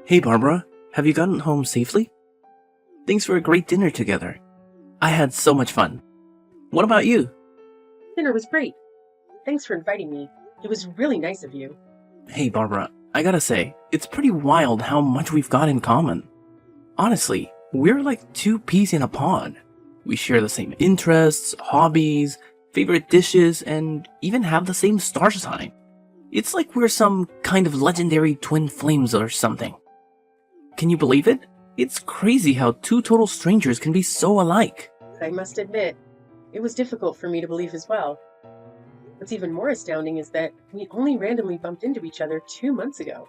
Hey Barbara, have you gotten home safely? Thanks for a great dinner together. I had so much fun. What about you? Dinner was great. Thanks for inviting me. It was really nice of you. Hey Barbara, I gotta say, it's pretty wild how much we've got in common. Honestly, we're like two peas in a pod. We share the same interests, hobbies, favorite dishes, and even have the same star sign. It's like we're some kind of legendary twin flames or something. Can you believe it? It's crazy how two total strangers can be so alike. I must admit, it was difficult for me to believe as well. What's even more astounding is that we only randomly bumped into each other 2 months ago.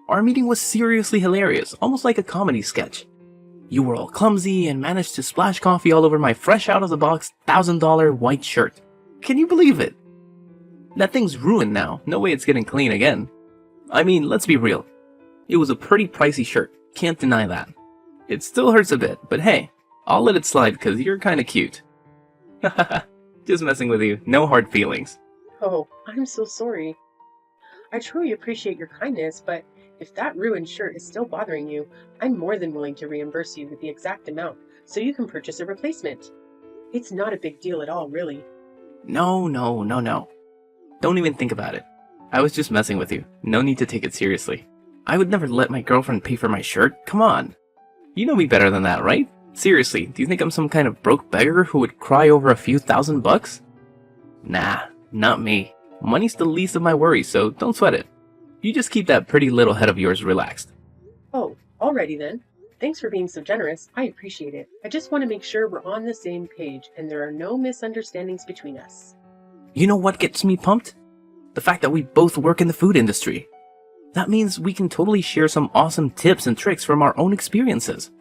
Our meeting was seriously hilarious, almost like a comedy sketch. You were all clumsy and managed to splash coffee all over my fresh out of the box $1,000 white shirt. Can you believe it? That thing's ruined now, no way it's getting clean again. I mean, let's be real. It was a pretty pricey shirt, can't deny that. It still hurts a bit, but hey, I'll let it slide cause you're kinda cute. Just messing with you, no hard feelings. Oh, I'm so sorry. I truly appreciate your kindness, but if that ruined shirt is still bothering you, I'm more than willing to reimburse you with the exact amount so you can purchase a replacement. It's not a big deal at all, really. No. Don't even think about it. I was just messing with you, no need to take it seriously. I would never let my girlfriend pay for my shirt, come on. You know me better than that, right? Seriously, do you think I'm some kind of broke beggar who would cry over a few $1,000? Nah, not me. Money's the least of my worries, so don't sweat it. You just keep that pretty little head of yours relaxed. Oh, alrighty then. Thanks for being so generous. I appreciate it. I just want to make sure we're on the same page and there are no misunderstandings between us. You know what gets me pumped? The fact that we both work in the food industry. That means we can totally share some awesome tips and tricks from our own experiences.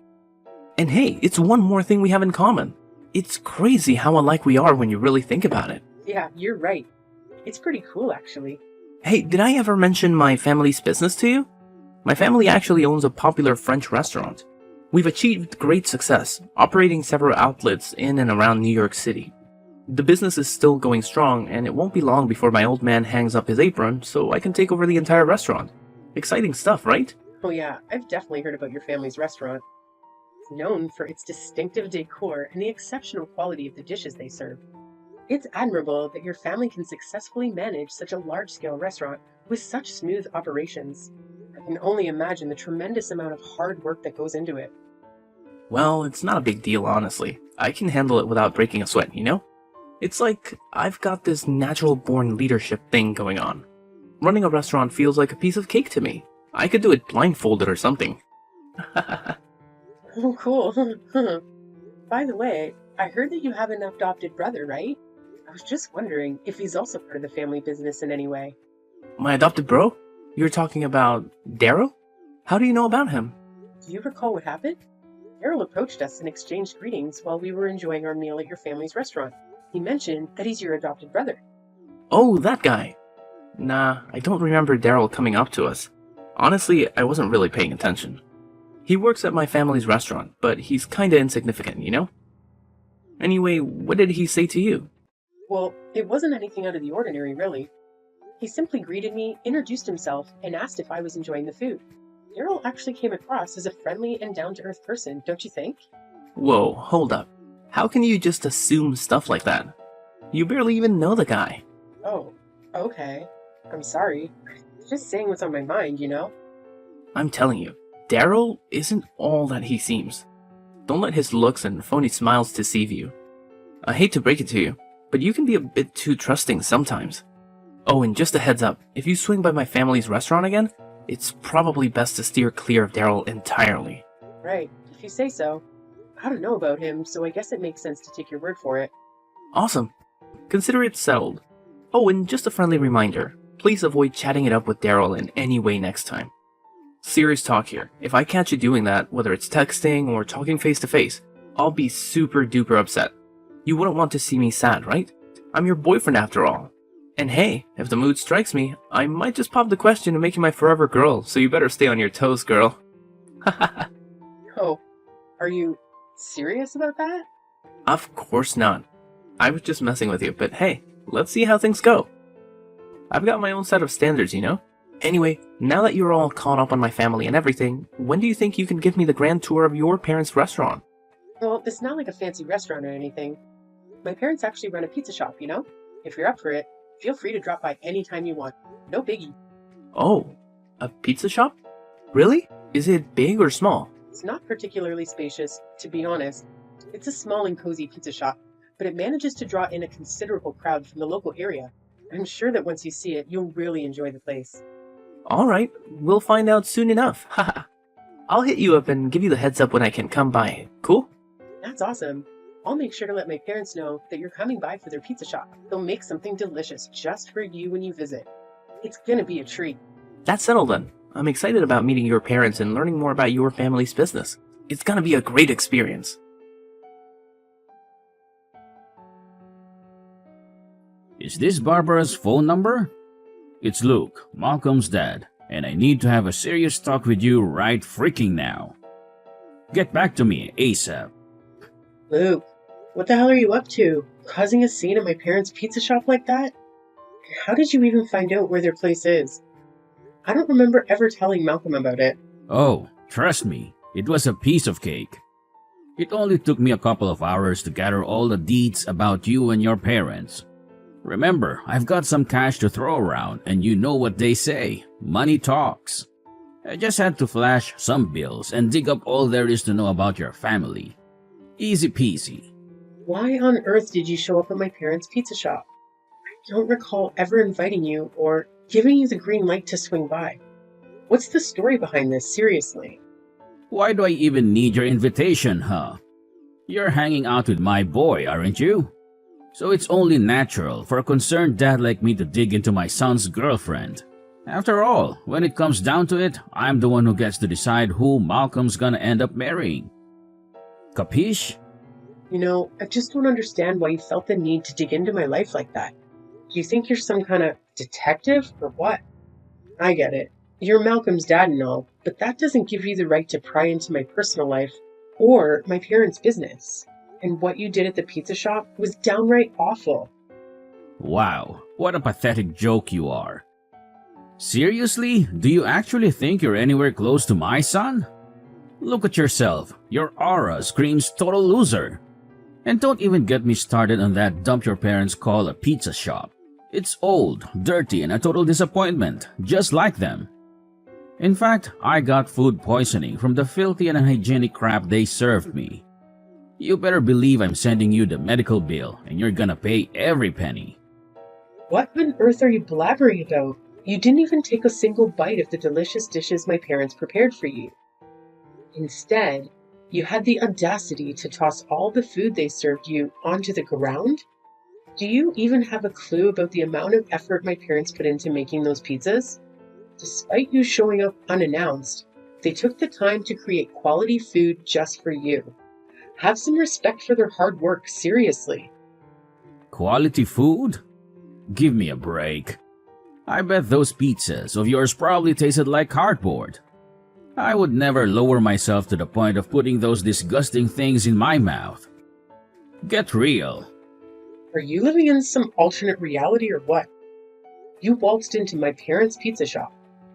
And hey, it's one more thing we have in common. It's crazy how alike we are when you really think about it. Yeah, you're right. It's pretty cool, actually. Hey, did I ever mention my family's business to you? My family actually owns a popular French restaurant. We've achieved great success, operating several outlets in and around New York City. The business is still going strong, and it won't be long before my old man hangs up his apron so I can take over the entire restaurant. Exciting stuff, right? Oh yeah, I've definitely heard about your family's restaurant. It's known for its distinctive decor and the exceptional quality of the dishes they serve. It's admirable that your family can successfully manage such a large-scale restaurant with such smooth operations. I can only imagine the tremendous amount of hard work that goes into it. Well, it's not a big deal, honestly. I can handle it without breaking a sweat, you know? It's like I've got this natural-born leadership thing going on. Running a restaurant feels like a piece of cake to me. I could do it blindfolded or something. Oh, cool. By the way, I heard that you have an adopted brother, right? I was just wondering if he's also part of the family business in any way. My adopted bro? You're talking about Daryl? How do you know about him? Do you recall what happened? Daryl approached us and exchanged greetings while we were enjoying our meal at your family's restaurant. He mentioned that he's your adopted brother. Oh, that guy. Nah, I don't remember Daryl coming up to us. Honestly, I wasn't really paying attention. He works at my family's restaurant, but he's kinda insignificant, you know? Anyway, what did he say to you? Well, it wasn't anything out of the ordinary, really. He simply greeted me, introduced himself, and asked if I was enjoying the food. Daryl actually came across as a friendly and down-to-earth person, don't you think? Whoa, hold up. How can you just assume stuff like that? You barely even know the guy. Oh, okay. I'm sorry. Just saying what's on my mind, you know? I'm telling you, Daryl isn't all that he seems. Don't let his looks and phony smiles deceive you. I hate to break it to you, but you can be a bit too trusting sometimes. Oh, and just a heads up, if you swing by my family's restaurant again, it's probably best to steer clear of Daryl entirely. Right, if you say so. I don't know about him, so I guess it makes sense to take your word for it. Awesome. Consider it settled. Oh, and just a friendly reminder, please avoid chatting it up with Daryl in any way next time. Serious talk here. If I catch you doing that, whether it's texting or talking face to face, I'll be super duper upset. You wouldn't want to see me sad, right? I'm your boyfriend after all. And hey, if the mood strikes me, I might just pop the question and make you my forever girl, so you better stay on your toes, girl. Oh, are you serious about that? Of course not. I was just messing with you, but hey, let's see how things go. I've got my own set of standards, you know? Anyway, now that you're all caught up on my family and everything, when do you think you can give me the grand tour of your parents' restaurant? Well, it's not like a fancy restaurant or anything. My parents actually run a pizza shop, you know? If you're up for it, feel free to drop by anytime you want. No biggie. Oh, a pizza shop? Really? Is it big or small? It's not particularly spacious, to be honest. It's a small and cozy pizza shop, but it manages to draw in a considerable crowd from the local area. I'm sure that once you see it, you'll really enjoy the place. Alright, we'll find out soon enough. Haha. I'll hit you up and give you the heads up when I can come by. Cool? That's awesome. I'll make sure to let my parents know that you're coming by for their pizza shop. They'll make something delicious just for you when you visit. It's gonna be a treat. That's settled then. I'm excited about meeting your parents and learning more about your family's business. It's gonna be a great experience. Is this Barbara's phone number? It's Luke, Malcolm's dad, and I need to have a serious talk with you right freaking now. Get back to me ASAP. Luke, what the hell are you up to? Causing a scene at my parents' pizza shop like that? How did you even find out where their place is? I don't remember ever telling Malcolm about it. Oh, trust me, it was a piece of cake. It only took me a couple of hours to gather all the deets about you and your parents. Remember, I've got some cash to throw around, and you know what they say, money talks. I just had to flash some bills and dig up all there is to know about your family. Easy peasy. Why on earth did you show up at my parents' pizza shop? I don't recall ever inviting you or giving you the green light to swing by. What's the story behind this, seriously? Why do I even need your invitation, huh? You're hanging out with my boy, aren't you? So it's only natural for a concerned dad like me to dig into my son's girlfriend. After all, when it comes down to it, I'm the one who gets to decide who Malcolm's gonna end up marrying. Capiche? You know, I just don't understand why you felt the need to dig into my life like that. Do you think you're some kind of detective or what? I get it. You're Malcolm's dad and all, but that doesn't give you the right to pry into my personal life or my parents' business. And what you did at the pizza shop was downright awful. Wow, what a pathetic joke you are. Seriously? Do you actually think you're anywhere close to my son? Look at yourself. Your aura screams total loser. And don't even get me started on that dump your parents call a pizza shop. It's old, dirty, and a total disappointment, just like them. In fact, I got food poisoning from the filthy and unhygienic crap they served me. You better believe I'm sending you the medical bill, and you're gonna pay every penny. What on earth are you blabbering about? You didn't even take a single bite of the delicious dishes my parents prepared for you. Instead, you had the audacity to toss all the food they served you onto the ground? Do you even have a clue about the amount of effort my parents put into making those pizzas? Despite you showing up unannounced, they took the time to create quality food just for you. Have some respect for their hard work, seriously. Quality food? Give me a break. I bet those pizzas of yours probably tasted like cardboard. I would never lower myself to the point of putting those disgusting things in my mouth. Get real. Are you living in some alternate reality or what? You waltzed into my parents' pizza shop,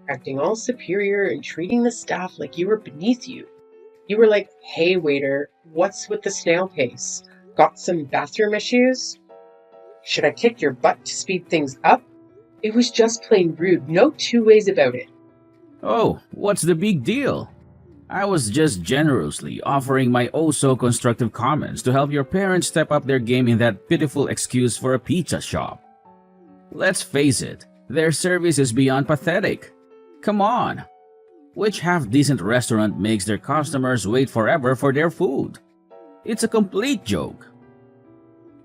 acting all superior and treating the staff like you were beneath you. You were like, "Hey waiter, what's with the snail pace? Got some bathroom issues? Should I kick your butt to speed things up?" It was just plain rude, no two ways about it. Oh, what's the big deal? I was just generously offering my oh-so-constructive comments to help your parents step up their game in that pitiful excuse for a pizza shop. Let's face it, their service is beyond pathetic. Come on. Which half-decent restaurant makes their customers wait forever for their food? It's a complete joke.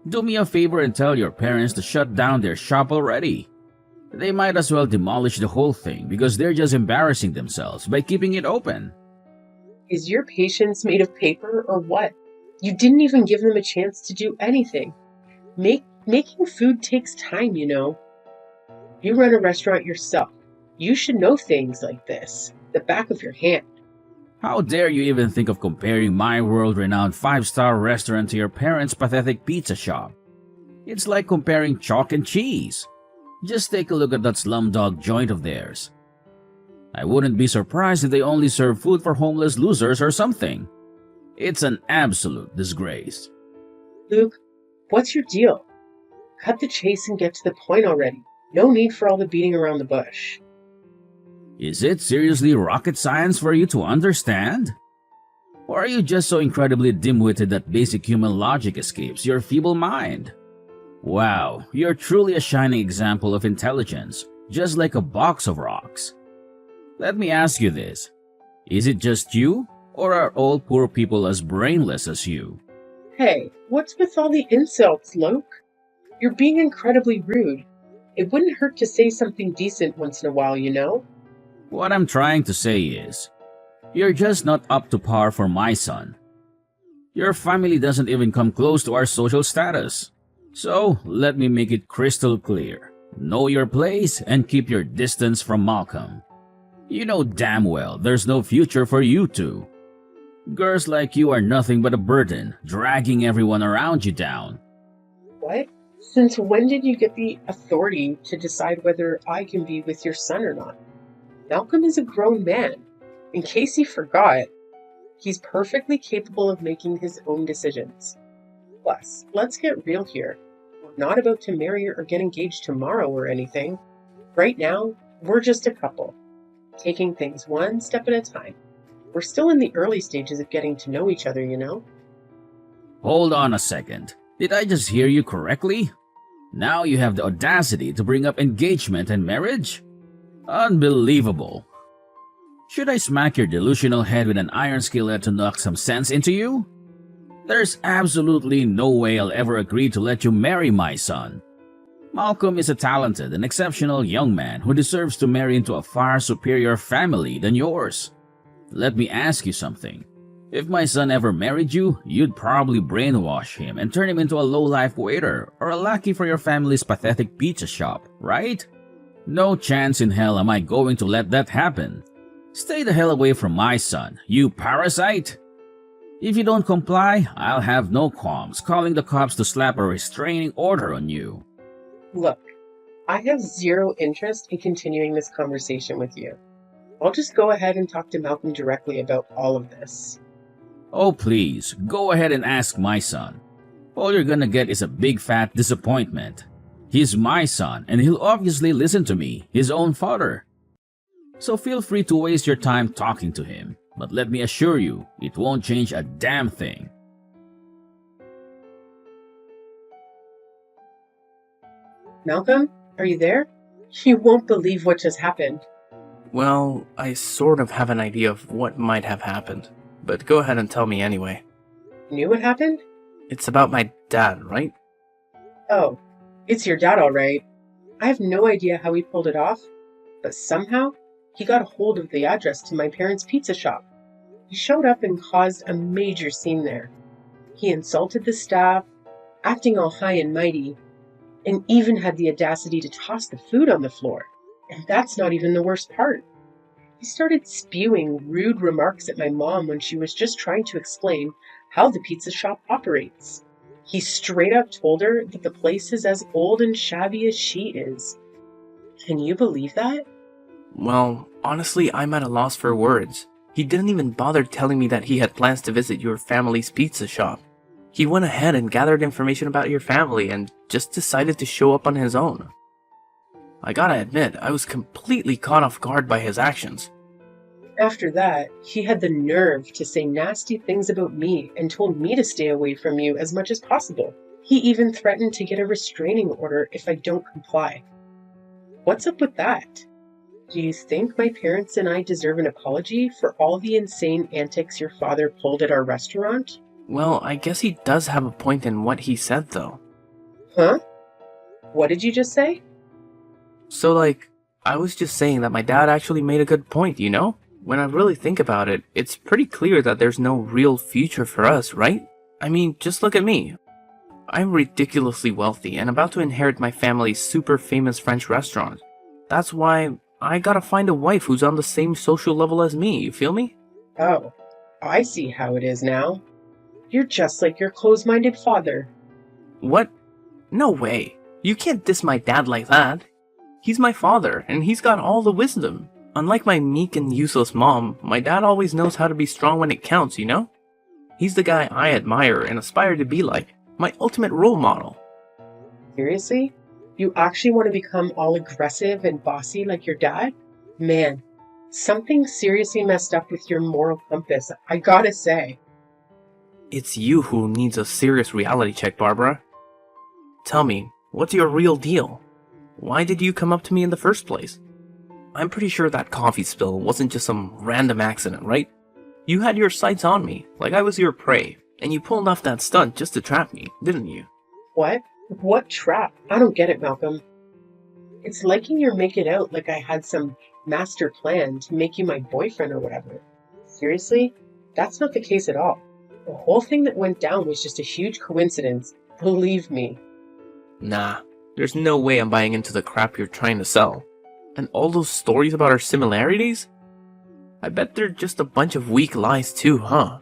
Do me a favor and tell your parents to shut down their shop already. They might as well demolish the whole thing because they're just embarrassing themselves by keeping it open. Is your patience made of paper or what? You didn't even give them a chance to do anything. Making food takes time, you know. You run a restaurant yourself. You should know things like this, the back of your hand. How dare you even think of comparing my world-renowned 5-star restaurant to your parents' pathetic pizza shop? It's like comparing chalk and cheese. Just take a look at that slumdog joint of theirs. I wouldn't be surprised if they only serve food for homeless losers or something. It's an absolute disgrace. Luke, what's your deal? Cut the chase and get to the point already. No need for all the beating around the bush. Is it seriously rocket science for you to understand? Or are you just so incredibly dim-witted that basic human logic escapes your feeble mind? Wow, you're truly a shining example of intelligence, just like a box of rocks. Let me ask you this. Is it just you, or are all poor people as brainless as you? Hey, what's with all the insults, Luke? You're being incredibly rude. It wouldn't hurt to say something decent once in a while, you know? What I'm trying to say is, you're just not up to par for my son. Your family doesn't even come close to our social status. So, let me make it crystal clear. Know your place and keep your distance from Malcolm. You know damn well there's no future for you two. Girls like you are nothing but a burden, dragging everyone around you down. What? Since when did you get the authority to decide whether I can be with your son or not? Malcolm is a grown man. In case he forgot, he's perfectly capable of making his own decisions. Plus, let's get real here. We're not about to marry or get engaged tomorrow or anything. Right now, we're just a couple, taking things one step at a time. We're still in the early stages of getting to know each other, you know? Hold on a second. Did I just hear you correctly? Now you have the audacity to bring up engagement and marriage? Unbelievable. Should I smack your delusional head with an iron skillet to knock some sense into you? There's absolutely no way I'll ever agree to let you marry my son. Malcolm is a talented and exceptional young man who deserves to marry into a far superior family than yours. Let me ask you something. If my son ever married you, you'd probably brainwash him and turn him into a low-life waiter or a lackey for your family's pathetic pizza shop, right? No chance in hell am I going to let that happen. Stay the hell away from my son, you parasite! If you don't comply, I'll have no qualms calling the cops to slap a restraining order on you. Look, I have zero interest in continuing this conversation with you. I'll just go ahead and talk to Malcolm directly about all of this. Oh please, go ahead and ask my son. All you're gonna get is a big fat disappointment. He's my son and he'll obviously listen to me, his own father. So feel free to waste your time talking to him, but let me assure you, it won't change a damn thing. Malcolm, are you there? You won't believe what just happened. Well, I sort of have an idea of what might have happened, but go ahead and tell me anyway. Knew what happened? It's about my dad, right? Oh, it's your dad, all right. I have no idea how he pulled it off, but somehow he got a hold of the address to my parents' pizza shop. He showed up and caused a major scene there. He insulted the staff, acting all high and mighty, and even had the audacity to toss the food on the floor. And that's not even the worst part. He started spewing rude remarks at my mom when she was just trying to explain how the pizza shop operates. He straight up told her that the place is as old and shabby as she is. Can you believe that? Well, honestly, I'm at a loss for words. He didn't even bother telling me that he had plans to visit your family's pizza shop. He went ahead and gathered information about your family and just decided to show up on his own. I gotta admit, I was completely caught off guard by his actions. After that, he had the nerve to say nasty things about me and told me to stay away from you as much as possible. He even threatened to get a restraining order if I don't comply. What's up with that? Do you think my parents and I deserve an apology for all the insane antics your father pulled at our restaurant? Well, I guess he does have a point in what he said, though. Huh? What did you just say? So, I was just saying that my dad actually made a good point, you know? When I really think about it, it's pretty clear that there's no real future for us, right? I mean, just look at me. I'm ridiculously wealthy and about to inherit my family's super famous French restaurant. That's why I gotta find a wife who's on the same social level as me, you feel me? Oh, I see how it is now. You're just like your close-minded father. What? No way. You can't diss my dad like that. He's my father, and he's got all the wisdom. Unlike my meek and useless mom, my dad always knows how to be strong when it counts, you know? He's the guy I admire and aspire to be like, my ultimate role model. Seriously? You actually want to become all aggressive and bossy like your dad? Man, something seriously messed up with your moral compass, I gotta say. It's you who needs a serious reality check, Barbara. Tell me, what's your real deal? Why did you come up to me in the first place? I'm pretty sure that coffee spill wasn't just some random accident, right? You had your sights on me, like I was your prey, and you pulled off that stunt just to trap me, didn't you? What? What trap? I don't get it, Malcolm. It's liking you're making out like I had some master plan to make you my boyfriend or whatever. Seriously? That's not the case at all. The whole thing that went down was just a huge coincidence. Believe me. Nah, there's no way I'm buying into the crap you're trying to sell. And all those stories about our similarities? I bet they're just a bunch of weak lies too, huh?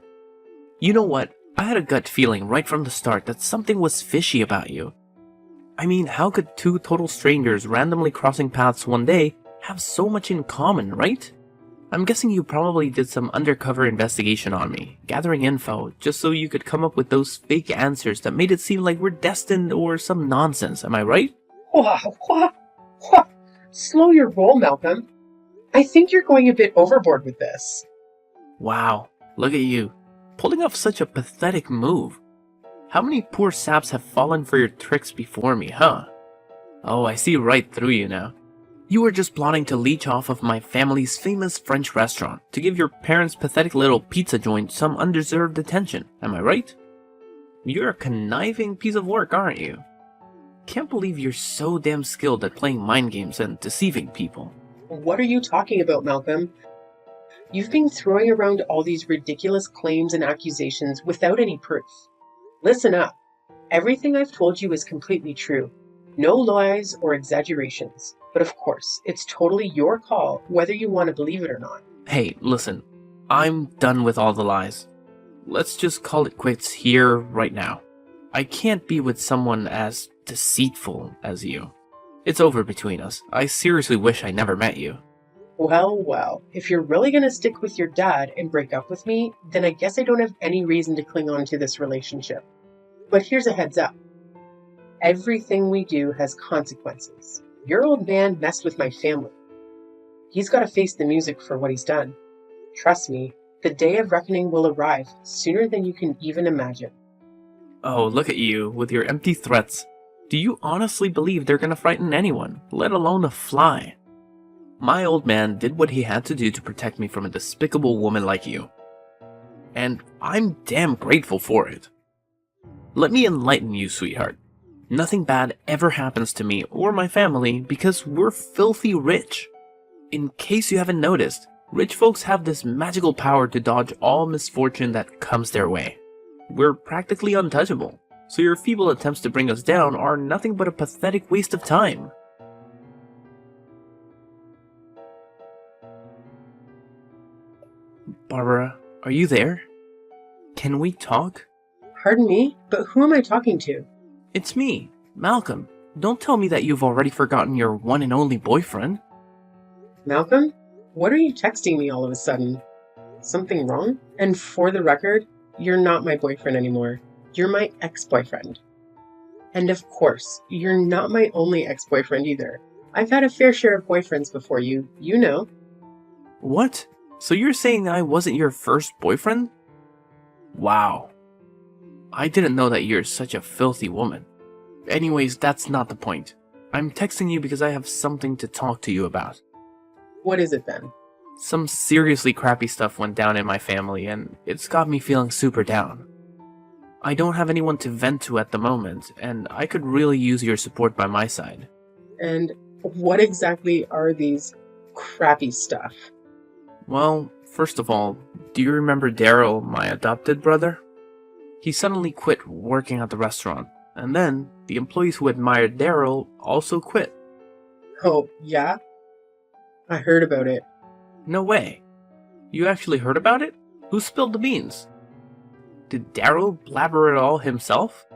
You know what? I had a gut feeling right from the start that something was fishy about you. I mean, how could two total strangers randomly crossing paths one day have so much in common, right? I'm guessing you probably did some undercover investigation on me, gathering info, just so you could come up with those fake answers that made it seem like we're destined or some nonsense, am I right? What? Slow your roll, Malcolm. I think you're going a bit overboard with this. Wow, look at you, pulling off such a pathetic move. How many poor saps have fallen for your tricks before me, huh? Oh, I see right through you now. You were just plotting to leech off of my family's famous French restaurant to give your parents' pathetic little pizza joint some undeserved attention, am I right? You're a conniving piece of work, aren't you? Can't believe you're so damn skilled at playing mind games and deceiving people. What are you talking about, Malcolm? You've been throwing around all these ridiculous claims and accusations without any proof. Listen up. Everything I've told you is completely true. No lies or exaggerations. But of course, it's totally your call whether you want to believe it or not. Hey, listen. I'm done with all the lies. Let's just call it quits here, right now. I can't be with someone as deceitful as you. It's over between us. I seriously wish I never met you. Well, if you're really going to stick with your dad and break up with me, then I guess I don't have any reason to cling on to this relationship. But here's a heads up. Everything we do has consequences. Your old man messed with my family. He's got to face the music for what he's done. Trust me, the day of reckoning will arrive sooner than you can even imagine. Oh, look at you, with your empty threats. Do you honestly believe they're gonna frighten anyone, let alone a fly? My old man did what he had to do to protect me from a despicable woman like you. And I'm damn grateful for it. Let me enlighten you, sweetheart. Nothing bad ever happens to me or my family because we're filthy rich. In case you haven't noticed, rich folks have this magical power to dodge all misfortune that comes their way. We're practically untouchable, so your feeble attempts to bring us down are nothing but a pathetic waste of time. Barbara, are you there? Can we talk? Pardon me, but who am I talking to? It's me, Malcolm. Don't tell me that you've already forgotten your one and only boyfriend. Malcolm? What are you texting me all of a sudden? Something wrong? And for the record, you're not my boyfriend anymore. You're my ex-boyfriend. And of course, you're not my only ex-boyfriend either. I've had a fair share of boyfriends before you, you know. What? So you're saying I wasn't your first boyfriend? Wow. I didn't know that you're such a filthy woman. Anyways, that's not the point. I'm texting you because I have something to talk to you about. What is it then? Some seriously crappy stuff went down in my family, and it's got me feeling super down. I don't have anyone to vent to at the moment, and I could really use your support by my side. And what exactly are these crappy stuff? Well, first of all, do you remember Daryl, my adopted brother? He suddenly quit working at the restaurant, and then the employees who admired Daryl also quit. Oh, yeah? I heard about it. No way. You actually heard about it? Who spilled the beans? Did Daryl blabber it all himself?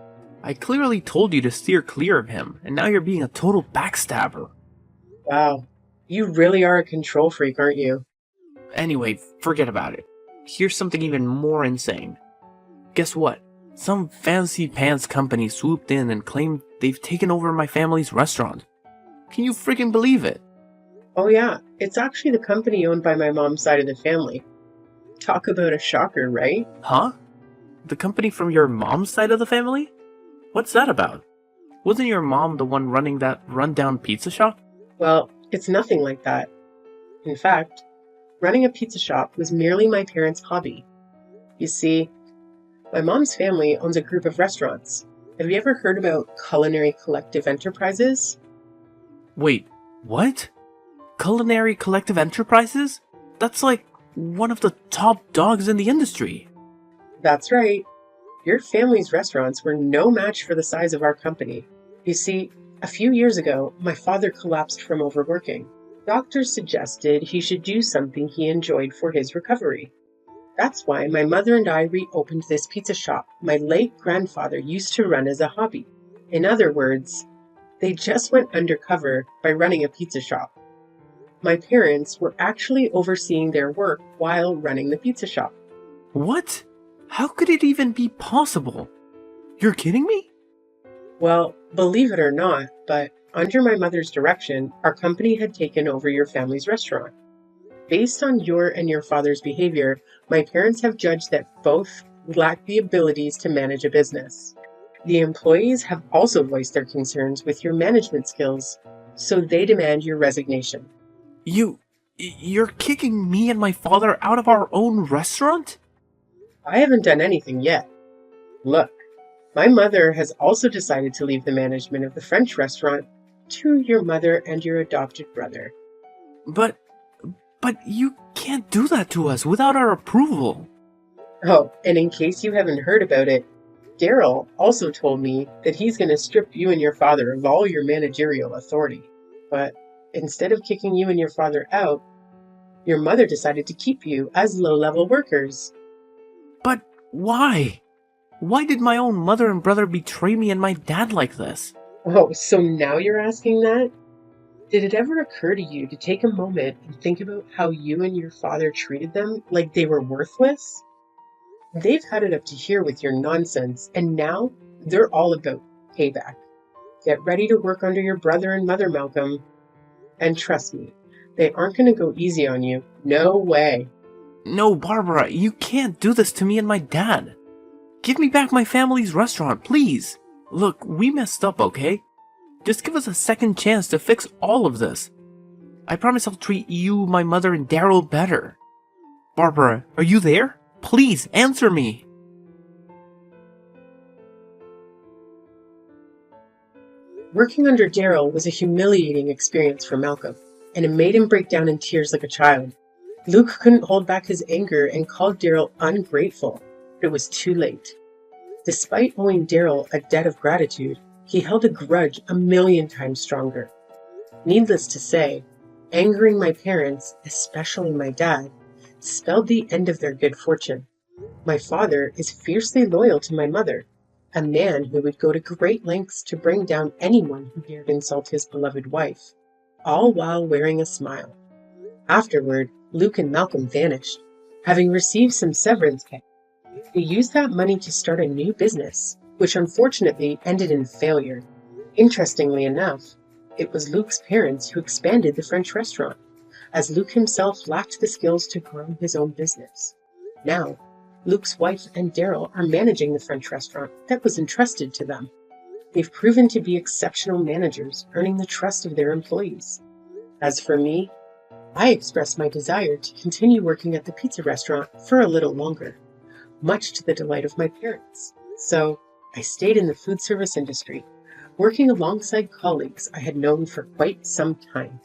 I clearly told you to steer clear of him, and now you're being a total backstabber. Wow. You really are a control freak, aren't you? Anyway, forget about it. Here's something even more insane. Guess what? Some fancy pants company swooped in and claimed they've taken over my family's restaurant. Can you freaking believe it? Oh yeah, it's actually the company owned by my mom's side of the family. Talk about a shocker, right? Huh? The company from your mom's side of the family? What's that about? Wasn't your mom the one running that rundown pizza shop? Well, it's nothing like that. In fact, running a pizza shop was merely my parents' hobby. You see, my mom's family owns a group of restaurants. Have you ever heard about culinary collective enterprises? Wait, what? Culinary Collective Enterprises? That's like one of the top dogs in the industry. That's right. Your family's restaurants were no match for the size of our company. You see, a few years ago, my father collapsed from overworking. Doctors suggested he should do something he enjoyed for his recovery. That's why my mother and I reopened this pizza shop my late grandfather used to run as a hobby. In other words, they just went undercover by running a pizza shop. My parents were actually overseeing their work while running the pizza shop. What? How could it even be possible? You're kidding me? Well, believe it or not, but under my mother's direction, our company had taken over your family's restaurant. Based on your and your father's behavior, my parents have judged that both lack the abilities to manage a business. The employees have also voiced their concerns with your management skills, so they demand your resignation. You're kicking me and my father out of our own restaurant? I haven't done anything yet. Look, my mother has also decided to leave the management of the French restaurant to your mother and your adopted brother. But you can't do that to us without our approval. Oh, and in case you haven't heard about it, Daryl also told me that he's going to strip you and your father of all your managerial authority. But instead of kicking you and your father out, your mother decided to keep you as low-level workers. But why? Why did my own mother and brother betray me and my dad like this? Oh, so now you're asking that? Did it ever occur to you to take a moment and think about how you and your father treated them like they were worthless? They've had it up to here with your nonsense, and now they're all about payback. Get ready to work under your brother and mother, Malcolm. And trust me, they aren't going to go easy on you. No way. No, Barbara, you can't do this to me and my dad. Give me back my family's restaurant, please. Look, we messed up, okay? Just give us a second chance to fix all of this. I promise I'll treat you, my mother, and Daryl better. Barbara, are you there? Please, answer me. Working under Daryl was a humiliating experience for Malcolm, and it made him break down in tears like a child. Luke couldn't hold back his anger and called Daryl ungrateful, but it was too late. Despite owing Daryl a debt of gratitude, he held a grudge 1,000,000 times stronger. Needless to say, angering my parents, especially my dad, spelled the end of their good fortune. My father is fiercely loyal to my mother, a man who would go to great lengths to bring down anyone who dared insult his beloved wife, all while wearing a smile. Afterward, Luke and Malcolm vanished, having received some severance pay. They used that money to start a new business, which unfortunately ended in failure. Interestingly enough, it was Luke's parents who expanded the French restaurant, as Luke himself lacked the skills to grow his own business. Now, Luke's wife and Daryl are managing the French restaurant that was entrusted to them. They've proven to be exceptional managers, earning the trust of their employees. As for me, I expressed my desire to continue working at the pizza restaurant for a little longer, much to the delight of my parents. So, I stayed in the food service industry, working alongside colleagues I had known for quite some time.